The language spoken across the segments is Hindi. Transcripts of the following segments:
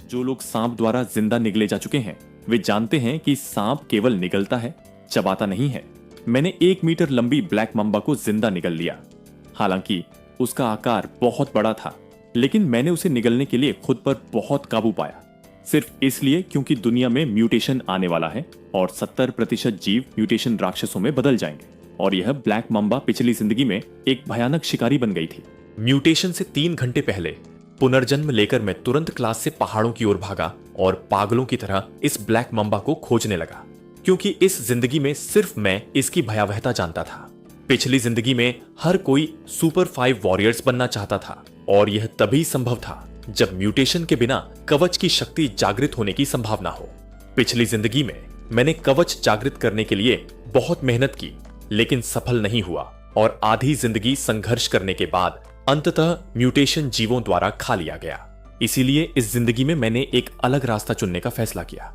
जो लोग सांप द्वारा जिंदा निगले जा चुके हैं वे जानते हैं कि सांप केवल निगलता है, चबाता नहीं है। मैंने 1 मीटर लंबी ब्लैक मम्बा को जिंदा निगल लिया। हालांकि उसका आकार बहुत बड़ा था, लेकिन मैंने उसे निगलने के लिए खुद पर बहुत काबू पाया, सिर्फ इसलिए क्योंकि दुनिया में म्यूटेशन आने वाला है और 70% जीव म्यूटेशन राक्षसों में बदल जाएंगे। और यह ब्लैक मम्बा पिछली जिंदगी में एक भयानक शिकारी बन गई थी। म्यूटेशन से 3 घंटे पहले पुनर्जन्म लेकर मैं तुरंत क्लास से पहाड़ों की ओर भागा और पागलों की तरह इस ब्लैक मम्बा को खोजने लगा, क्योंकि इस जिंदगी में सिर्फ मैं इसकी भयावहता जानता था। पिछली जिंदगी में हर कोई सुपर 5 वॉरियर्स बनना चाहता था और यह तभी संभव था जब म्यूटेशन के बिना कवच की शक्ति जागृत होने की संभावना हो। पिछली जिंदगी में मैंने कवच जागृत करने के लिए बहुत मेहनत की, लेकिन सफल नहीं हुआ और आधी जिंदगी संघर्ष करने के बाद अंततः म्यूटेशन जीवों द्वारा खा लिया गया। इसीलिए इस जिंदगी में मैंने एक अलग रास्ता चुनने का फैसला किया।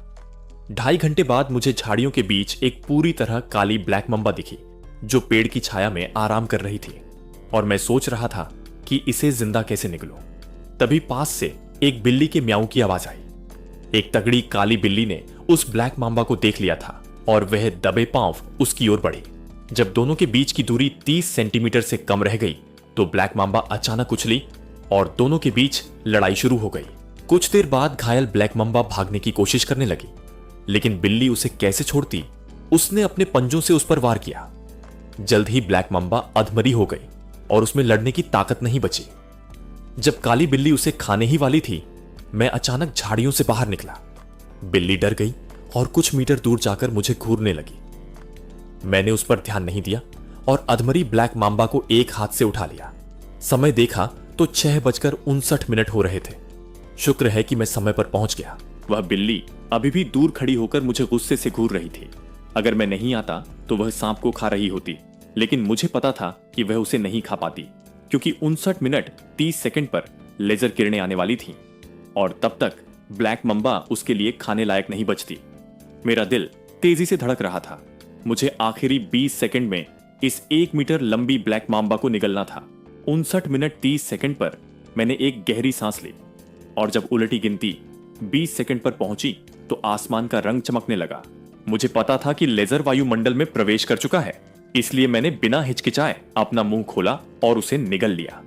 2.5 घंटे बाद मुझे झाड़ियों के बीच एक पूरी तरह काली ब्लैक मम्बा दिखी, जो पेड़ की छाया में आराम कर रही थी, और मैं सोच रहा था कि इसे जिंदा कैसे निकलूं। तभी पास से एक बिल्ली के म्याऊं की आवाज आई। एक तगड़ी काली बिल्ली ने उस ब्लैक माम्बा को देख लिया था और वह दबे पांव उसकी ओर बढ़ी। जब दोनों के बीच की दूरी 30 सेंटीमीटर से कम रह गई तो ब्लैक माम्बा अचानक उछली और दोनों के बीच लड़ाई शुरू हो गई। कुछ देर बाद घायल ब्लैक माम्बा भागने की कोशिश करने लगी, लेकिन बिल्ली उसे कैसे छोड़ती। उसने अपने पंजों से उस पर वार किया। जल्द ही ब्लैक माम्बा अधमरी हो गई और उसमें लड़ने की ताकत नहीं बची। जब काली बिल्ली उसे खाने ही वाली थी, मैं अचानक झाड़ियों से बाहर निकला। बिल्ली डर गई और कुछ मीटर दूर जाकर मुझे घूरने लगी। मैंने उस पर ध्यान नहीं दिया और अधमरी ब्लैक माम्बा को एक हाथ से उठा लिया। समय देखा तो 6:59 हो रहे थे। शुक्र है कि मैं समय पर पहुंच गया। वह बिल्ली अभी भी दूर खड़ी होकर मुझे गुस्से से घूर रही थी। अगर मैं नहीं आता तो वह सांप को खा रही होती, लेकिन मुझे पता था कि वह उसे नहीं खा पाती, क्योंकि 59 मिनट 30 सेकंड पर लेजर किरणें आने वाली थीं और तब तक ब्लैक मम्बा उसके लिए खाने लायक नहीं बचती। मेरा दिल तेजी से धड़क रहा था। मुझे आखिरी 20 सेकंड में इस 1 मीटर लंबी ब्लैक माम्बा को निगलना था। 59 मिनट 30 सेकंड पर मैंने एक गहरी सांस ली और जब उलटी गिनती 20 सेकंड पर पहुंची तो आसमान का रंग चमकने लगा। मुझे पता था कि लेजर वायुमंडल में प्रवेश कर चुका है, इसलिए मैंने बिना हिचकिचाए अपना मुंह खोला और उसे निगल लिया।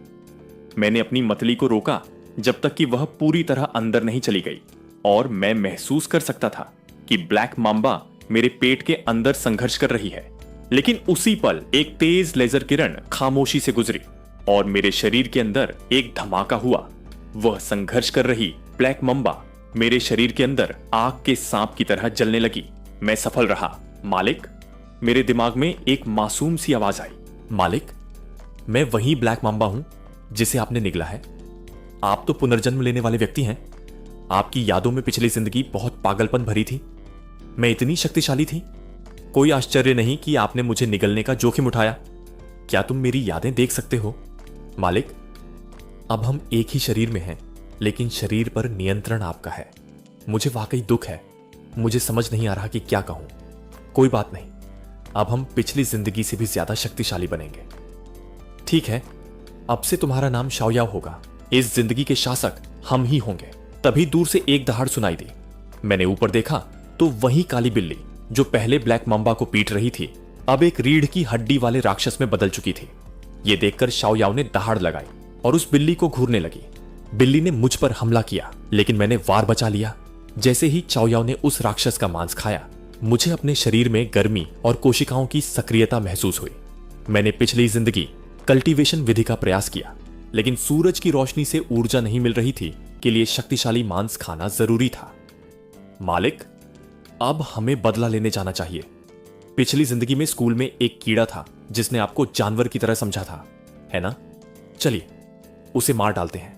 मैंने अपनी मतली को रोका जब तक कि वह पूरी तरह अंदर नहीं चली गई और मैं महसूस कर सकता था कि ब्लैक माम्बा मेरे पेट के अंदर संघर्ष कर रही है। लेकिन उसी पल एक तेज लेजर किरण खामोशी से गुजरी और मेरे शरीर के अंदर एक धमाका हुआ। वह संघर्ष कर रही ब्लैक माम्बा मेरे शरीर के अंदर आग के सांप की तरह जलने लगी। मैं सफल रहा, मालिक। मेरे दिमाग में एक मासूम सी आवाज आई, मालिक, मैं वही ब्लैक माम्बा हूं जिसे आपने निगला है। आप तो पुनर्जन्म लेने वाले व्यक्ति हैं। आपकी यादों में पिछली जिंदगी बहुत पागलपन भरी थी। मैं इतनी शक्तिशाली थी। कोई आश्चर्य नहीं कि आपने मुझे निगलने का जोखिम उठाया। क्या तुम मेरी यादें देख सकते हो, मालिक? अब हम एक ही शरीर में हैं, लेकिन शरीर पर नियंत्रण आपका है। मुझे वाकई दुख है। मुझे समझ नहीं आ रहा कि क्या कहूं। कोई बात नहीं, अब हम पिछली जिंदगी से भी ज्यादा शक्तिशाली बनेंगे। ठीक है, अब से तुम्हारा नाम शाओयाओ होगा। इस जिंदगी के शासक हम ही होंगे। तभी दूर से एक दहाड़ सुनाई दी। मैंने ऊपर देखा तो वही काली बिल्ली जो पहले ब्लैक माम्बा को पीट रही थी, अब एक रीढ़ की हड्डी वाले राक्षस में बदल चुकी थी। यह देखकर शाओयाओ ने दहाड़ लगाई और उस बिल्ली को घूरने लगी। बिल्ली ने मुझ पर हमला किया, लेकिन मैंने वार बचा लिया। जैसे ही शाओयाओ ने उस राक्षस का मांस खाया, मुझे अपने शरीर में गर्मी और कोशिकाओं की सक्रियता महसूस हुई। मैंने पिछली जिंदगी कल्टीवेशन विधि का प्रयास किया, लेकिन सूरज की रोशनी से ऊर्जा नहीं मिल रही थी के लिए शक्तिशाली मांस खाना जरूरी था। मालिक, अब हमें बदला लेने जाना चाहिए। पिछली जिंदगी में स्कूल में एक कीड़ा था जिसने आपको जानवर की तरह समझा था, है ना? चलिए उसे मार डालते हैं।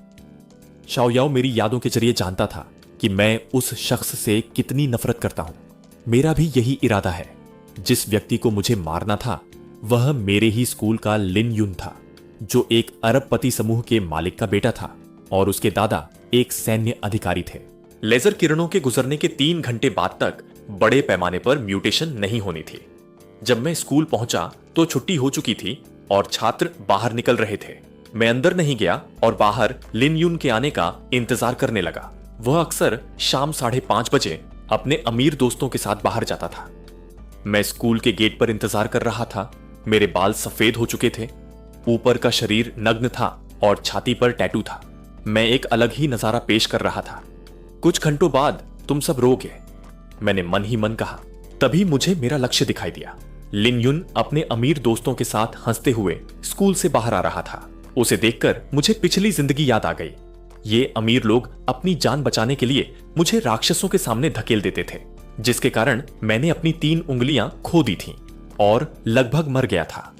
शाओयाओ मेरी यादों के जरिए जानता था कि मैं उस शख्स से कितनी नफरत करता हूं। मेरा भी यही इरादा है। जिस व्यक्ति को मुझे मारना था वह मेरे ही स्कूल का लिन युन था, जो एक अरबपति समूह के मालिक का बेटा था और उसके दादा एक सैन्य अधिकारी थे। लेजर किरणों के गुजरने के 3 घंटे बाद तक बड़े पैमाने पर म्यूटेशन नहीं होनी थी। जब मैं स्कूल पहुंचा तो छुट्टी हो चुकी थी और छात्र बाहर निकल रहे थे। मैं अंदर नहीं गया और बाहर लिन युन के आने का इंतजार करने लगा। वह अक्सर शाम 5:30 अपने अमीर दोस्तों के साथ बाहर जाता था। मैं स्कूल के गेट पर इंतजार कर रहा था। मेरे बाल सफेद हो चुके थे, ऊपर का शरीर नग्न था और छाती पर टैटू था। मैं एक अलग ही नजारा पेश कर रहा था। कुछ घंटों बाद तुम सब रोगे, मैंने मन ही मन कहा। तभी मुझे मेरा लक्ष्य दिखाई दिया। लिन युन अपने अमीर दोस्तों के साथ हंसते हुए स्कूल से बाहर आ रहा था। उसे देखकर मुझे पिछली जिंदगी याद आ गई। ये अमीर लोग अपनी जान बचाने के लिए मुझे राक्षसों के सामने धकेल देते थे, जिसके कारण मैंने अपनी 3 उंगलियां खो दी थीं और लगभग मर गया था।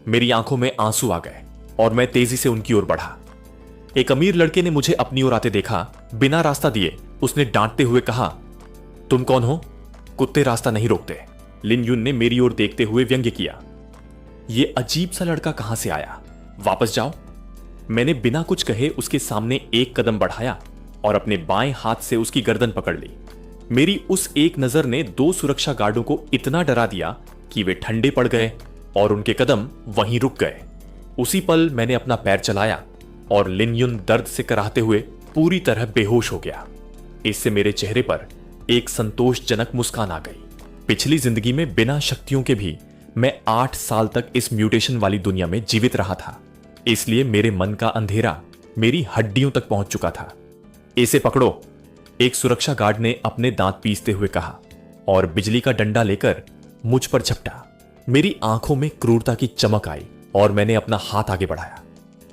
मेरी आंखों में आंसू आ गए और मैं तेजी से उनकी ओर बढ़ा। एक अमीर लड़के ने मुझे अपनी ओर आते देखा। बिना रास्ता दिए उसने डांटते हुए कहा, तुम कौन हो? कुत्ते रास्ता नहीं रोकते। लिन युन ने मेरी ओर देखते हुए व्यंग्य किया। ये अजीब सा लड़का कहां से आया? वापस जाओ। मैंने बिना कुछ कहे उसके सामने एक कदम बढ़ाया और अपने बाएं हाथ से उसकी गर्दन पकड़ ली। मेरी उस एक नजर ने 2 सुरक्षा गार्डों को इतना डरा दिया कि वे ठंडे पड़ गए और उनके कदम वहीं रुक गए। उसी पल मैंने अपना पैर चलाया और लिन युन दर्द से कराहते हुए पूरी तरह बेहोश हो गया। इससे मेरे चेहरे पर एक संतोषजनक मुस्कान आ गई। पिछली जिंदगी में बिना शक्तियों के भी मैं 8 साल तक इस म्यूटेशन वाली दुनिया में जीवित रहा था, इसलिए मेरे मन का अंधेरा मेरी हड्डियों तक पहुंच चुका था। इसे पकड़ो, एक सुरक्षा गार्ड ने अपने दांत पीसते हुए कहा और बिजली का डंडा लेकर मुझ पर झपटा। मेरी आंखों में क्रूरता की चमक आई और मैंने अपना हाथ आगे बढ़ाया।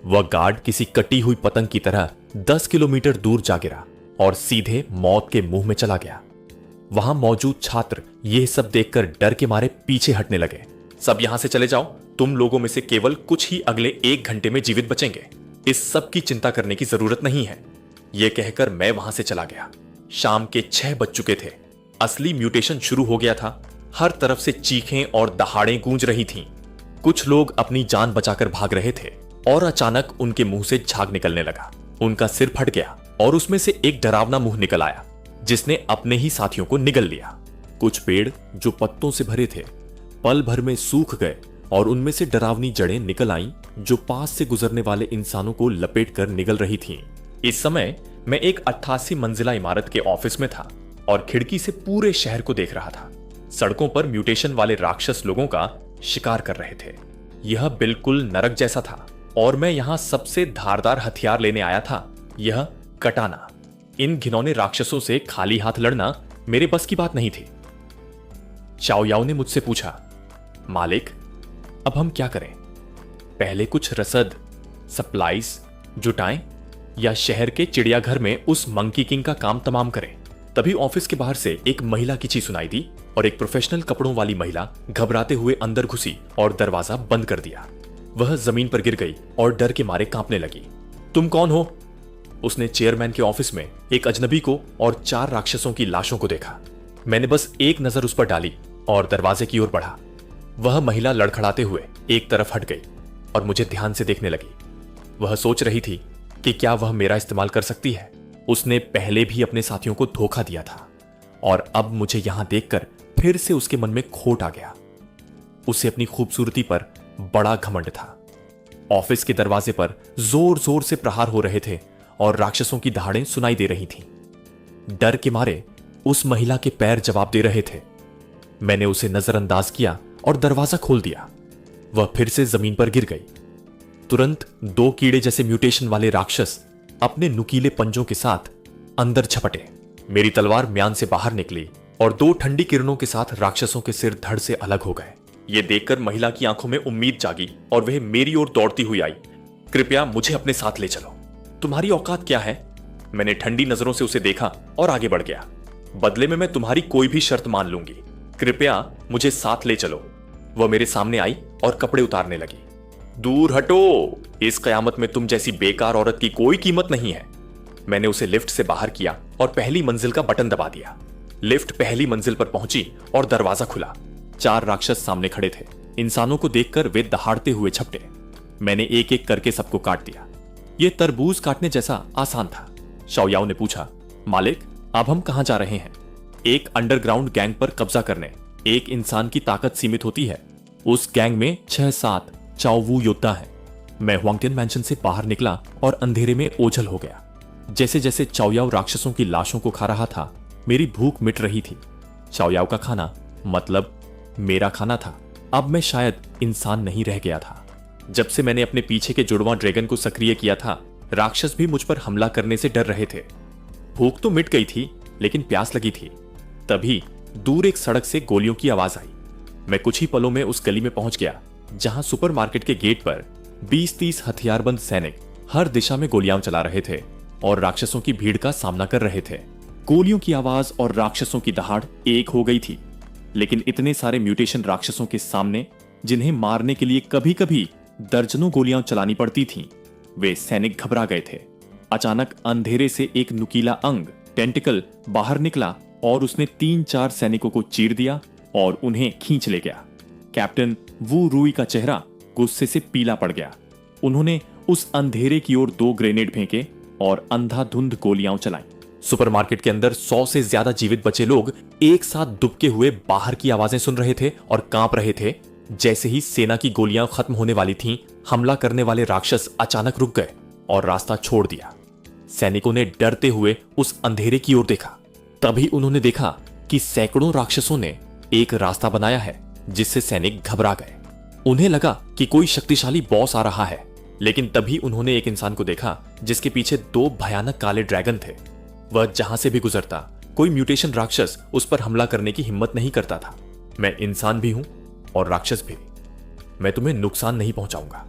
वह गार्ड किसी कटी हुई पतंग की तरह 10 किलोमीटर दूर जा गिरा और सीधे मौत के मुंह में चला गया। वहां मौजूद छात्र यह सब देखकर डर के मारे पीछे हटने लगे। सब यहां से चले जाओ, तुम लोगों में से केवल कुछ ही अगले 1 घंटे में जीवित बचेंगे। इस सब की चिंता करने की जरूरत नहीं है। यह कहकर मैं वहां से चला गया। शाम के 6 बज चुके थे। असली म्यूटेशन शुरू हो गया था। हर तरफ से चीखें और दहाड़ें गूंज रही थीं। कुछ लोग अपनी जान बचाकर भाग रहे थे और अचानक उनके मुंह से झाग निकलने लगा। उनका सिर फट गया और उसमें से एक डरावना मुंह निकल आया, जिसने अपने ही साथियों को निगल लिया। कुछ पेड़ जो पत्तों से भरे थे पल भर में सूख गए और उनमें से डरावनी जड़ें निकल आईं, जो पास से गुजरने वाले इंसानों को लपेटकर निगल रही थीं। इस समय मैं एक 88 मंजिला इमारत के ऑफिस में था और खिड़की से पूरे शहर को देख रहा था। सड़कों पर म्यूटेशन वाले राक्षस लोगों का शिकार कर रहे थे। यह बिल्कुल नरक जैसा था और मैं यहां सबसे धारदार हथियार लेने आया था, यह कटाना। इन घिनौने राक्षसों से खाली हाथ लड़ना मेरे बस की बात नहीं थी। चाओ याओ ने मुझसे पूछा, मालिक अब हम क्या करें? पहले कुछ रसद सप्लाईज जुटाएं या शहर के चिड़ियाघर में उस मंकी किंग का काम तमाम करें? तभी ऑफिस के बाहर से एक महिला की चीख सुनाई दी और एक प्रोफेशनल कपड़ों वाली महिला घबराते हुए अंदर घुसी और दरवाजा बंद कर दिया। वह जमीन पर गिर गई और डर के मारे कांपने लगी। तुम कौन हो? उसने चेयरमैन के ऑफिस में एक अजनबी को और 4 राक्षसों की लाशों को देखा। मैंने बस एक नजर उस पर डाली और दरवाजे की ओर बढ़ा। वह महिला लड़खड़ाते हुए एक तरफ हट गई और मुझे ध्यान से देखने लगी। वह सोच रही थी कि क्या वह मेरा इस्तेमाल कर सकती है। उसने पहले भी अपने साथियों को धोखा दिया था और अब मुझे यहां देखकर फिर से उसके मन में खोट आ गया। उसे अपनी खूबसूरती पर बड़ा घमंड था। ऑफिस के दरवाजे पर जोर जोर से प्रहार हो रहे थे और राक्षसों की दहाड़ें सुनाई दे रही थीं। डर के मारे उस महिला के पैर जवाब दे रहे थे। मैंने उसे नजरअंदाज किया और दरवाजा खोल दिया। वह फिर से जमीन पर गिर गई। तुरंत 2 कीड़े जैसे म्यूटेशन वाले राक्षस अपने नुकीले पंजों के साथ अंदर झपटे। मेरी तलवार म्यान से बाहर निकली और 2 ठंडी किरणों के साथ राक्षसों के सिर धड़ से अलग हो गए। यह देखकर महिला की आंखों में उम्मीद जागी और वह मेरी ओर दौड़ती हुई आई। कृपया मुझे अपने साथ ले चलो। तुम्हारी औकात क्या है? मैंने ठंडी नजरों से उसे देखा और आगे बढ़ गया। बदले में मैं तुम्हारी कोई भी शर्त मान लूंगी। कृपया मुझे साथ ले चलो। वह मेरे सामने आई और कपड़े उतारने लगी। दूर हटो, इस कयामत में तुम जैसी बेकार औरत की कोई कीमत नहीं है। मैंने उसे लिफ्ट से बाहर किया और पहली मंजिल का बटन दबा दिया। लिफ्ट पहली मंजिल पर पहुंची और दरवाजा खुला। 4 राक्षस सामने खड़े थे। इंसानों को देखकर वे दहाड़ते हुए झपटे। मैंने एक एक करके सबको काट दिया। यह तरबूज काटने जैसा आसान था। शाओयाओ ने पूछा, मालिक अब हम कहां जा रहे हैं? एक अंडरग्राउंड गैंग पर कब्जा करने। एक इंसान की ताकत सीमित होती है। उस गैंग में 6-7 चाओवू योद्धा हैं। मैं हुआंगटियन मैंशन से बाहर निकला और अंधेरे में ओझल हो गया। जैसे जैसे चाओयाओ राक्षसों की लाशों को खा रहा था, मेरी भूख मिट रही थी। चाओयाओ का खाना मतलब मेरा खाना था। अब मैं शायद इंसान नहीं रह गया था। जब से मैंने अपने पीछे के जुड़वां ड्रैगन को सक्रिय किया था, राक्षस भी मुझ पर हमला करने से डर रहे थे। भूख तो मिट गई थी, लेकिन प्यास लगी थी। तभी दूर एक सड़क से गोलियों की आवाज आई। मैं कुछ ही पलों में उस गली में पहुंच गया जहां सुपरमार्केट के गेट पर 20-30 हथियारबंद सैनिक हर दिशा में गोलियां चला रहे थे और राक्षसों की भीड़ का सामना कर रहे थे। गोलियों की आवाज और राक्षसों की दहाड़ एक हो गई थी, लेकिन इतने सारे म्यूटेशन राक्षसों के सामने, जिन्हें मारने के लिए कभी कभी दर्जनों गोलियां चलानी पड़ती थीं, वे सैनिक घबरा गए थे। अचानक अंधेरे से एक नुकीला अंग, टेंटिकल, बाहर निकला और उसने 3-4 सैनिकों को चीर दिया और उन्हें खींच ले गया। कैप्टन वू रुई का चेहरा गुस्से से पीला पड़ गया। उन्होंने उस अंधेरे की ओर 2 ग्रेनेड फेंके और अंधाधुंध गोलियां चलाई। सुपरमार्केट के अंदर 100 से ज्यादा जीवित बचे लोग एक साथ दुबके हुए बाहर की आवाजें सुन रहे थे और कांप रहे थे। जैसे ही सेना की गोलियां खत्म होने वाली थीं, हमला करने वाले राक्षस अचानक रुक गए और रास्ता छोड़ दिया। सैनिकों ने डरते हुए उस अंधेरे की ओर देखा। तभी उन्होंने देखा कि सैकड़ों राक्षसों ने एक रास्ता बनाया है, जिससे सैनिक घबरा गए। उन्हें लगा कि कोई शक्तिशाली बॉस आ रहा है, लेकिन तभी उन्होंने एक इंसान को देखा जिसके पीछे 2 भयानक काले ड्रैगन थे। वह जहां से भी गुजरता, कोई म्यूटेशन राक्षस उस पर हमला करने की हिम्मत नहीं करता था। मैं इंसान भी हूं और राक्षस भी। मैं तुम्हें नुकसान नहीं पहुंचाऊंगा,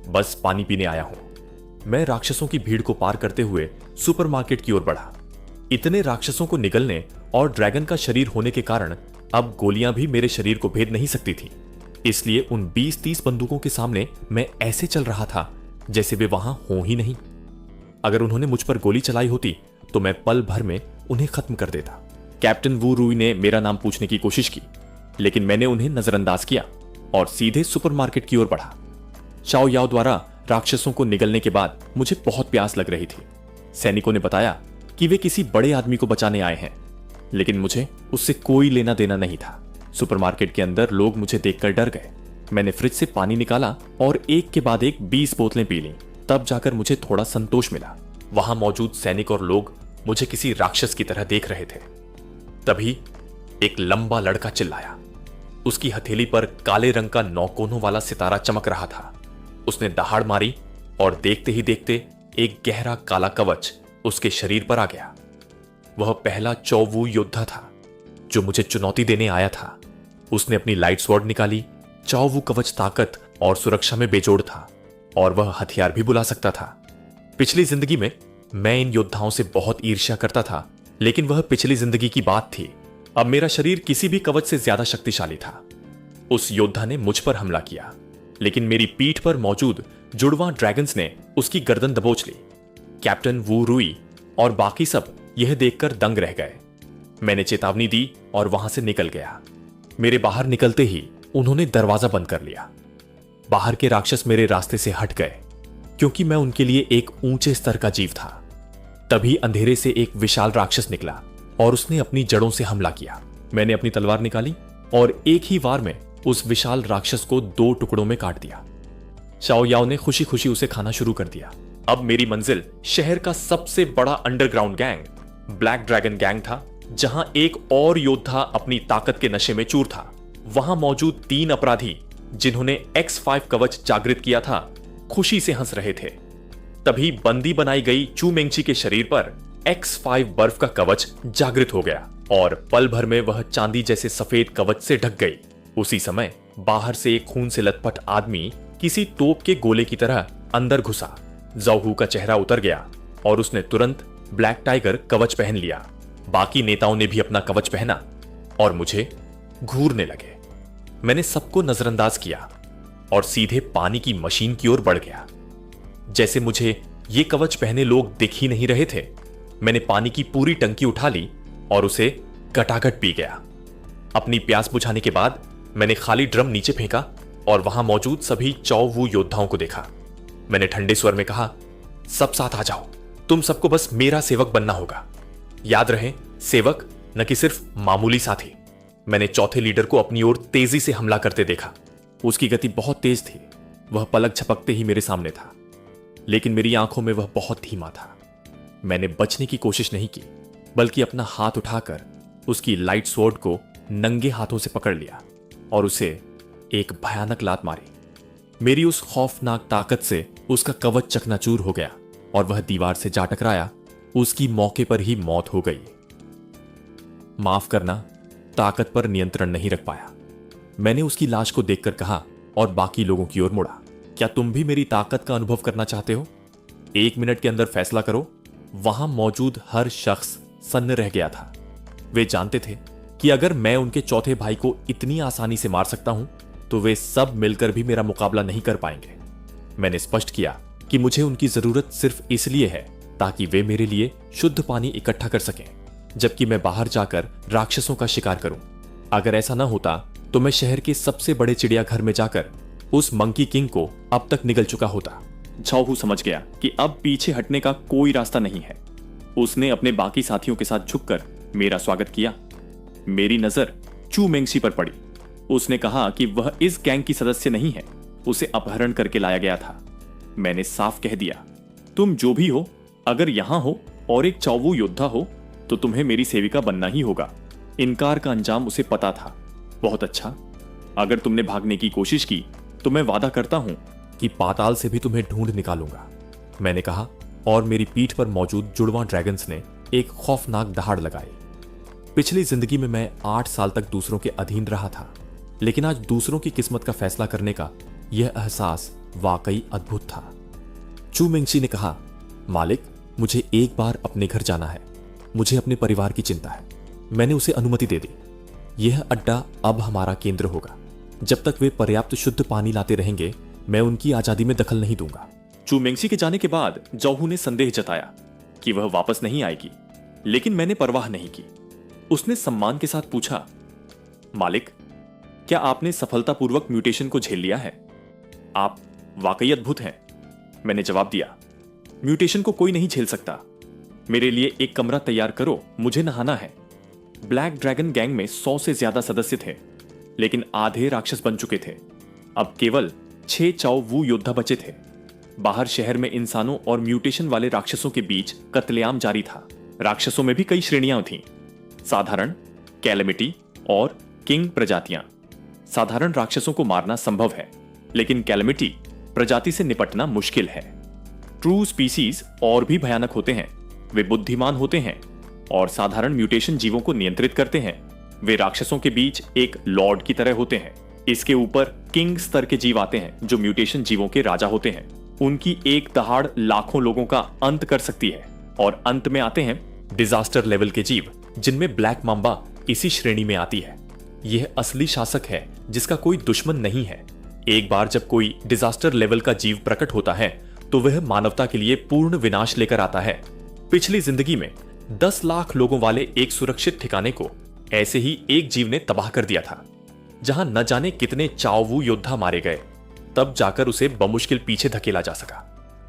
बस पानी पीने आया हूं। मैं राक्षसों की भीड़ को पार करते हुए सुपरमार्केट की ओर बढ़ा। इतने राक्षसों को निगलने और ड्रैगन का शरीर होने के कारण अब गोलियां भी मेरे शरीर को भेद नहीं सकती थी। इसलिए उन 20-30 बंदूकों के सामने मैं ऐसे चल रहा था जैसे वे वहां हों ही नहीं। अगर उन्होंने मुझ पर गोली चलाई होती तो मैं पल भर में उन्हें खत्म कर देता। कैप्टन वू रुई ने मेरा नाम पूछने की कोशिश की, लेकिन मैंने उन्हें नजरअंदाज किया और सीधे सुपरमार्केट की ओर बढ़ा। चाओयाओ द्वारा राक्षसों को निगलने के बाद मुझे बहुत प्यास लग रही थी। सैनिकों ने बताया कि वे किसी बड़े आदमी को बचाने आए हैं, लेकिन मुझे उससे कोई लेना देना नहीं था। सुपरमार्केट के अंदर लोग मुझे देखकर डर गए। मैंने फ्रिज से पानी निकाला और एक के बाद एक 20 बोतलें पी लीं। तब जाकर मुझे थोड़ा संतोष मिला। वहां मौजूद सैनिक और लोग मुझे किसी राक्षस की तरह देख रहे थे। तभी एक लंबा लड़का चिल्लाया। उसकी हथेली पर काले रंग का 9 कोनों वाला सितारा चमक रहा था। उसने दहाड़ मारी और देखते ही देखते एक गहरा काला कवच उसके शरीर पर आ गया। वह पहला चौवू योद्धा था जो मुझे चुनौती देने आया था। उसने अपनी लाइट स्वॉर्ड निकाली। चौवू कवच ताकत और सुरक्षा में बेजोड़ था और वह हथियार भी बुला सकता था। पिछली जिंदगी में मैं इन योद्धाओं से बहुत ईर्ष्या करता था, लेकिन वह पिछली जिंदगी की बात थी। अब मेरा शरीर किसी भी कवच से ज्यादा शक्तिशाली था। उस योद्धा ने मुझ पर हमला किया, लेकिन मेरी पीठ पर मौजूद जुड़वां ड्रैगन्स ने उसकी गर्दन दबोच ली। कैप्टन वू रुई और बाकी सब यह देखकर दंग रह गए। मैंने चेतावनी दी और वहां से निकल गया। मेरे बाहर निकलते ही उन्होंने दरवाजा बंद कर लिया। बाहर के राक्षस मेरे रास्ते से हट गए, क्योंकि मैं उनके लिए एक ऊंचे स्तर का जीव था। तभी अंधेरे से एक विशाल राक्षस निकला और उसने अपनी जड़ों से हमला किया। मैंने अपनी तलवार निकाली और एक ही वार में उस विशाल राक्षस को 2 टुकड़ों में काट दिया। चाओयाओ ने खुशी खुशी उसे खाना शुरू कर दिया। अब मेरी मंजिल शहर का सबसे बड़ा underground gang black dragon gang था, जहां एक और योद्धा अपनी ताकत के नशे में चूर था। वहां मौजूद 3 अपराधी जिन्होंने X5 कवच जागृत किया था, खुशी से हंस रहे थे। तभी बंदी बनाई गई चू मेंगची के शरीर पर X5 बर्फ का कवच जागृत हो गया और पल भर में वह चांदी जैसे सफेद कवच से ढक गई। उसी समय बाहर से एक खून से लथपथ आदमी किसी तोप के गोले की तरह अंदर घुसा। ज़ाओहू का चेहरा उतर गया और उसने तुरंत ब्लैक टाइगर कवच पहन लिया। बाकी नेताओं ने भी अपना कवच पहना और मुझे घूरने लगे। मैंने सबको नजरअंदाज किया और सीधे पानी की मशीन की ओर बढ़ गया। जैसे मुझे ये कवच पहने लोग दिख ही नहीं रहे थे, मैंने पानी की पूरी टंकी उठा ली और उसे गटागट पी गया। अपनी प्यास बुझाने के बाद मैंने खाली ड्रम नीचे फेंका और वहां मौजूद सभी चौवू योद्धाओं को देखा। मैंने ठंडे स्वर में कहा, सब साथ आ जाओ, तुम सबको बस मेरा सेवक बनना होगा। याद रहे, सेवक न कि सिर्फ मामूली साथी। मैंने चौथे लीडर को अपनी ओर तेजी से हमला करते देखा। उसकी गति बहुत तेज थी। वह पलक झपकते ही मेरे सामने था, लेकिन मेरी आंखों में वह बहुत धीमा था। मैंने बचने की कोशिश नहीं की, बल्कि अपना हाथ उठाकर उसकी लाइट स्वॉर्ड को नंगे हाथों से पकड़ लिया और उसे एक भयानक लात मारी। मेरी उस खौफनाक ताकत से उसका कवच चकनाचूर हो गया और वह दीवार से जा टकराया। उसकी मौके पर ही मौत हो गई। माफ करना, ताकत पर नियंत्रण नहीं रख पाया। मैंने उसकी लाश को देखकर कहा और बाकी लोगों की ओर मुड़ा, क्या तुम भी मेरी ताकत का अनुभव करना चाहते हो? 1 मिनट के अंदर फैसला करो। वहां मौजूद हर शख्स सन्न रह गया था। वे जानते थे कि अगर मैं उनके चौथे भाई को इतनी आसानी से मार सकता हूं तो वे सब मिलकर भी मेरा मुकाबला नहीं कर पाएंगे। मैंने स्पष्ट किया कि मुझे उनकी जरूरत सिर्फ इसलिए है ताकि वे मेरे लिए शुद्ध पानी इकट्ठा कर सकें, जबकि मैं बाहर जाकर राक्षसों का शिकार करूं। अगर ऐसा न होता तो मैं शहर के सबसे बड़े चिड़ियाघर में जाकर उस मंकी किंग को अब तक निगल चुका होता। झाओहू समझ गया कि अब पीछे हटने का कोई रास्ता नहीं है। उसने अपने बाकी साथियों के साथ झुककर मेरा स्वागत किया। मेरी नजर चू मेंगशी पर पड़ी। उसने कहा कि वह इस गैंग की सदस्य नहीं है, उसे अपहरण करके लाया गया था। मैंने साफ कह दिया, तुम जो भी हो, अगर यहां हो और एक चाओवू योद्धा हो तो तुम्हें मेरी सेविका बनना ही होगा। इनकार का अंजाम उसे पता था। बहुत अच्छा, अगर तुमने भागने की कोशिश की तो मैं वादा करता हूं कि पाताल से भी तुम्हें ढूंढ निकालूंगा, मैंने कहा, और मेरी पीठ पर मौजूद जुड़वां ड्रैगन्स ने एक खौफनाक दहाड़ लगाई। पिछली जिंदगी में मैं 8 साल तक दूसरों के अधीन रहा था, लेकिन आज दूसरों की किस्मत का फैसला करने का यह एहसास वाकई अद्भुत था। चू मेंगशी ने कहा, मालिक, मुझे एक बार अपने घर जाना है। मुझे अपने परिवार की चिंता है। मैंने उसे अनुमति दे दी। यह अड्डा अब हमारा केंद्र होगा। जब तक वे पर्याप्त शुद्ध पानी लाते रहेंगे, मैं उनकी आजादी में दखल नहीं दूंगा। चू मेंगशी के जाने के बाद जाओहू ने संदेह जताया कि वह वापस नहीं आएगी, लेकिन मैंने परवाह नहीं की। उसने सम्मान के साथ पूछा, मालिक, क्या आपने सफलतापूर्वक म्यूटेशन को झेल लिया है? आप वाकई अद्भुत हैं। मैंने जवाब दिया, म्यूटेशन को कोई नहीं झेल सकता। मेरे लिए एक कमरा तैयार करो, मुझे नहाना है। ब्लैक ड्रैगन गैंग में 100 से ज्यादा सदस्य थे, लेकिन आधे राक्षस बन चुके थे। अब केवल 6 चाओवू योद्धा बचे थे। बाहर शहर में इंसानों और म्यूटेशन वाले राक्षसों के बीच कत्लेआम जारी था। राक्षसों में भी कई श्रेणियां थीं, साधारण, कैलेमिटी और किंग प्रजातियां। साधारण राक्षसों को मारना संभव है, लेकिन कैलेमिटी प्रजाति से निपटना मुश्किल है। ट्रू स्पीसीज और भी भयानक होते हैं। वे बुद्धिमान होते हैं और साधारण म्यूटेशन जीवों को नियंत्रित करते हैं। वे राक्षसों के बीच एक लॉर्ड की तरह होते हैं। इसके ऊपर किंग स्तर के जीव आते हैं जो म्यूटेशन जीवों के राजा होते हैं। उनकी एक दहाड़ लाखों लोगों का अंत कर सकती है। और अंत में आते हैं डिजास्टर लेवल के जीव, जिनमें ब्लैक मांबा इसी श्रेणी में आती है। यह असली शासक है जिसका कोई दुश्मन नहीं है। एक बार जब कोई डिजास्टर लेवल का जीव प्रकट होता है तो वह मानवता के लिए पूर्ण विनाश लेकर आता है। पिछली जिंदगी में 10 लाख लोगों वाले एक सुरक्षित ठिकाने को ऐसे ही एक जीव ने तबाह कर दिया था, जहां न जाने कितने चाओवू योद्धा मारे गए। तब जाकर उसे बमुश्किल पीछे धकेला जा सका।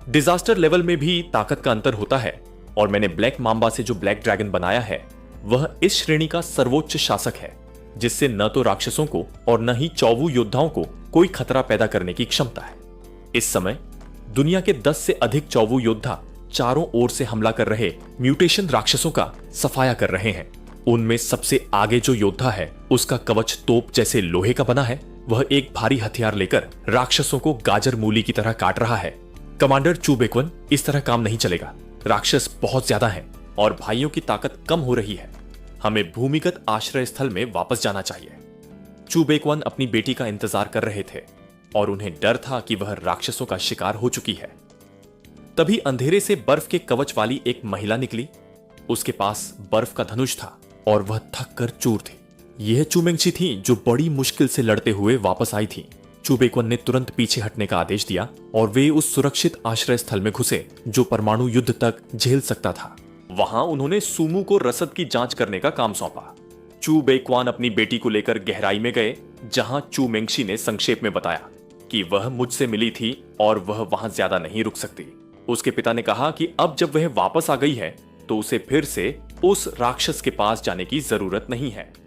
डिजास्टर लेवल में भी ताकत का अंतर होता है, और मैंने ब्लैक मांबा से जो ब्लैक ड्रैगन बनाया है वह इस श्रेणी का सर्वोच्च शासक है, जिससे न तो राक्षसों को और न ही चाओवू योद्धाओं को कोई खतरा पैदा करने की क्षमता है। इस समय दुनिया के 10 से अधिक चाओवू योद्धा चारों ओर से हमला कर रहे म्यूटेशन राक्षसों का सफाया कर रहे हैं। उनमें सबसे आगे जो योद्धा है उसका कवच तोप जैसे लोहे का बना है। वह एक भारी हथियार लेकर राक्षसों को गाजर मूली की तरह काट रहा है। कमांडर चू बेक्वन, इस तरह काम नहीं चलेगा। राक्षस बहुत ज्यादा हैं और भाइयों की ताकत कम हो रही है। हमें भूमिगत आश्रय स्थल में वापस जाना चाहिए। चू बेक्वन अपनी बेटी का इंतजार कर रहे थे और उन्हें डर था कि वह राक्षसों का शिकार हो चुकी है। तभी अंधेरे से बर्फ के कवच वाली एक महिला निकली। उसके पास बर्फ का धनुष था और वह थक कर चूर थी। यह चू मेंगशी थी जो बड़ी मुश्किल से लड़ते हुए वापस आई थी। चू बेक्वन ने तुरंत पीछे हटने का आदेश दिया और वे उस सुरक्षित आश्रय स्थल में घुसे जो परमाणु युद्ध तक झेल सकता था। वहां उन्होंने सुमू को रसद की जांच करने का काम सौंपा। चू बेक्वान अपनी बेटी को लेकर गहराई में गए, जहां चू मेंगशी ने संक्षेप में बताया कि वह मुझसे मिली थी और वह वहां ज्यादा नहीं रुक सकती। उसके पिता ने कहा कि अब जब वह वापस आ गई है तो उसे फिर से उस राक्षस के पास जाने की जरूरत नहीं है।